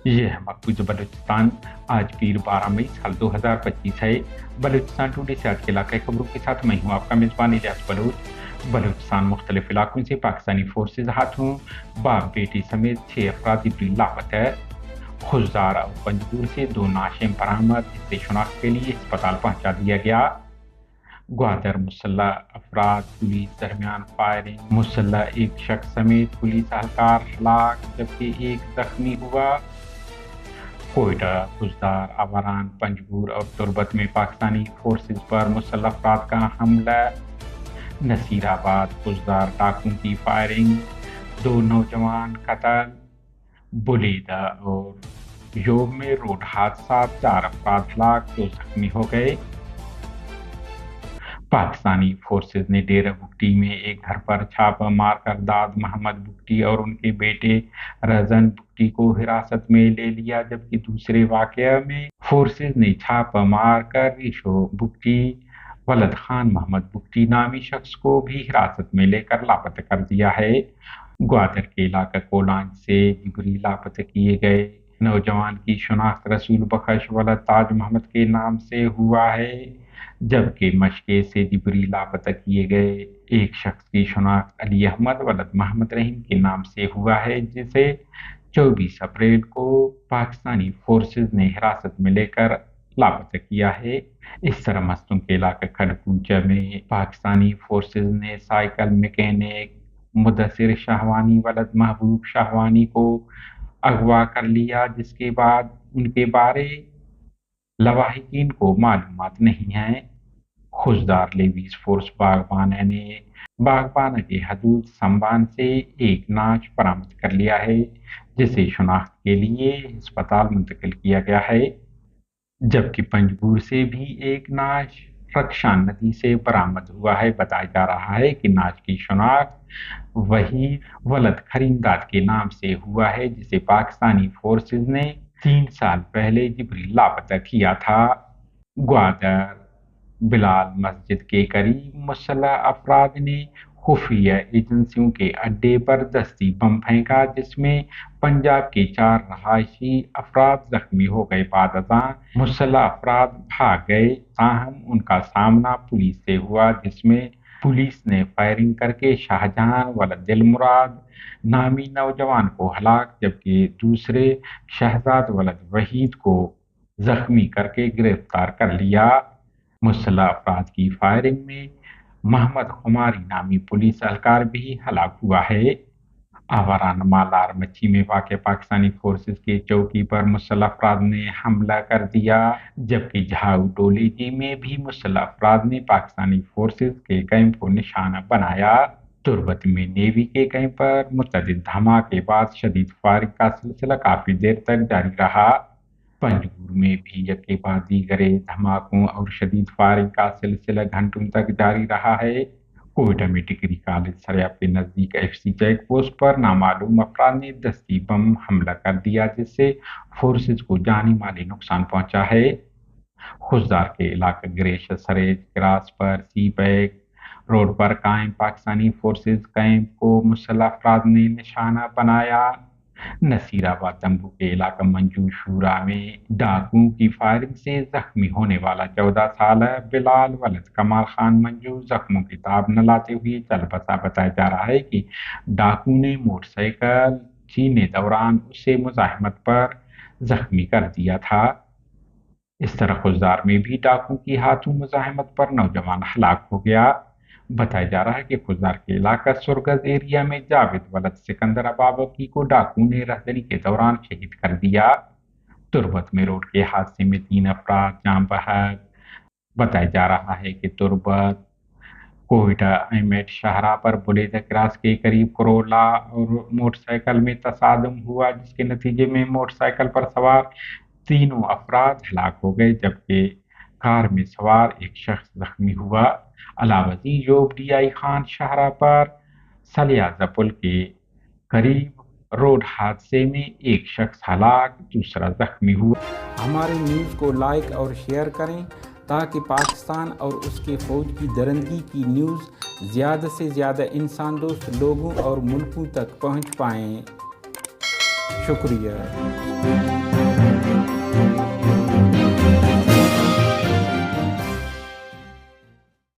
ये है मकबूज बलूचिस्तान। आज पीर 12 मई साल 2025 है। बलूचिस्तान टुडे से आज के इलाके खबरों के साथ मैं हूँ आपका मेजबान इलियास बलूच। बलूचिस्तान मुख्तलिफ इलाकों से पाकिस्तानी फोर्सेज हाथों बाप बेटी समेत 6 अफराद भी लापता है। खुशदार और पंजगूर से 2 नाशें बरामद, जिसे शनाख्त के लिए अस्पताल पहुंचा दिया गया। ग्वादर मुसल्ला अफराद पुलिस दरमियान फायरिंग, मुसल्ला एक शख्स समेत पुलिस एहलकार हलाक जबकि एक जख्मी हुआ। कोयटा, खुशदार, आवारान, पंजगूर और तुर्बत में पाकिस्तानी फोर्सेज पर मुसल्लह अफराद का हमला। नसीराबाद, खुशदार डाकुओं की फायरिंग, 2 नौजवान कत्ल। बुलीदा और योब में रोड हादसा, 4 अफराद हलाक, 2 जख्मी हो गए। पाकिस्तानी फोर्सेज ने डेरा बुगटी में एक घर पर छापा मारकर दाद मोहम्मद बुगटी और उनके बेटे रजन बुगटी को हिरासत में ले लिया, जबकि दूसरे वाकया में फोर्सेज ने छापा मारकर रिशो बुगटी वलद खान मोहम्मद बुगटी नामी शख्स को भी हिरासत में लेकर लापता कर दिया है। ग्वादर के इलाका कोलांज से जिबरी लापता किए गए नौजवान की शनाख्त रसूल बख्श वलद ताज मोहम्मद के नाम से हुआ है, जबकि मशके से जिबरी लापता किए गए एक शख्स की शनाख्त अली अहमद वलद मोहम्मद रहीम के नाम से हुआ है, जिसे 24 अप्रैल को पाकिस्तानी फोर्सेज ने हिरासत में लेकर लापता किया है। इस तरह मस्तूम के इलाका खड़कूचा में पाकिस्तानी फोर्सेज ने साइकिल मैकेनिक मुदस्सिर शाहवानी वलद महबूब शाहवानी को अगवा कर लिया, जिसके बाद उनके बारे लवाहिकीन को मालूमात नहीं है। खुशदार लेवीज फोर्स बागबाना ने बागबाना के हदूद संबान से एक नाश बरामद कर लिया है, जिसे शनाख्त के लिए अस्पताल मुंतकिल किया गया है। जबकि पंजगूर से भी एक नाश रक्षान नदी से बरामद हुआ है। बताया जा रहा है कि नाश की शनाख्त वही वलद खरीमदाद के नाम से हुआ है, जिसे पाकिस्तानी फोर्सेज ने 3 साल पहले जिबरी लापता किया था। ग्वादर बिलाल मस्जिद के करीब मुसल्लह अफराद ने खुफिया एजेंसियों के अड्डे पर दस्ती बम फेंका, जिसमें पंजाब के 4 रहायशी अफराद जख्मी हो गए। बाद अज़ां मुसल्लह अफराद भाग गए, ताहम उनका सामना पुलिस से हुआ, जिसमें पुलिस ने फायरिंग करके शाहजहां वलद दिलमुराद नामी नौजवान को हलाक जबकि दूसरे शहजाद वलद वहीद को जख्मी करके गिरफ्तार कर लिया। मुसल्लह अफराद की फायरिंग में मोहम्मद खुमारी नामी पुलिस एहलकार भी हलाक हुआ है। आवारान मालार मच्छी में वाक़ पाकिस्तानी फोर्सेज के चौकी पर मुसल्लह अफराद ने हमला कर दिया, जबकि झाऊ डोलीजी में भी मुसल्लह अफराद ने पाकिस्तानी फोर्सेज के कैंप को निशाना बनाया। तुर्बत में नेवी के कैंप पर मुतअद्दिद धमाके बाद शदीद फायरिंग का सिलसिला काफी देर तक जारी रहा। पंजगूर में भी यके बाद दीगरे धमाकों और शदीद फायरिंग का सिलसिला घंटों तक जारी रहा है। कोयटा में डिग्री कॉलेज सरियाब के नजदीक एफसी चेक पोस्ट पर नामालूम अफराद ने दस्ती बम हमला कर दिया, जिससे फोर्सेज को जानी माली नुकसान पहुंचा है। खुशदार के इलाका ग्रेश सरेज क्रास पर सी पैक रोड पर कायम पाकिस्तानी फोर्सेज कैंप को मुसल्लह अफराद ने निशाना बनाया। नसीराबाद तंबू के इलाका मंजू शूरा में डाकुओं की फायरिंग से जख्मी होने वाला 14 साल बिलाल वलद कमाल खान मंजू जख्मों की ताब न लाते हुए चल बसा। बताया जा रहा है कि डाकू ने मोटरसाइकिल छीनने दौरान उसे मुजाहिमत पर जख्मी कर दिया था। इस तरह खुशदार में भी डाकू की हाथों मुजाहिमत पर नौजवान हलाक हो गया। बताया जा रहा है कि खुशदार के इलाका सुरगज एरिया में जावेद वलद सिकंदर अबाबकी को डाकू ने रहदरी के दौरान शहीद कर दिया। तुर्बत में रोड के हादसे में 3 अफराद जान बहक। बताया जा रहा है कि तुर्बत कोयटा अहमेद शाहरा पर बुलेदा क्रास के करीब करोला और मोटरसाइकिल में तसादम हुआ, जिसके नतीजे में मोटरसाइकिल पर सवार 3 अफराद हलाक हो गए, जबकि कार में सवार एक शख्स जख्मी हुआ। अलावजी योब डीआई खान शाहरा पर सलियाजा पुल के करीब रोड हादसे में एक शख्स हलाक, दूसरा जख्मी हुआ। हमारे न्यूज़ को लाइक और शेयर करें ताकि पाकिस्तान और उसके फ़ौज की दरंगी की न्यूज़ ज़्यादा से ज़्यादा इंसान दोस्त लोगों और मुल्कों तक पहुंच पाएं। شکریہ۔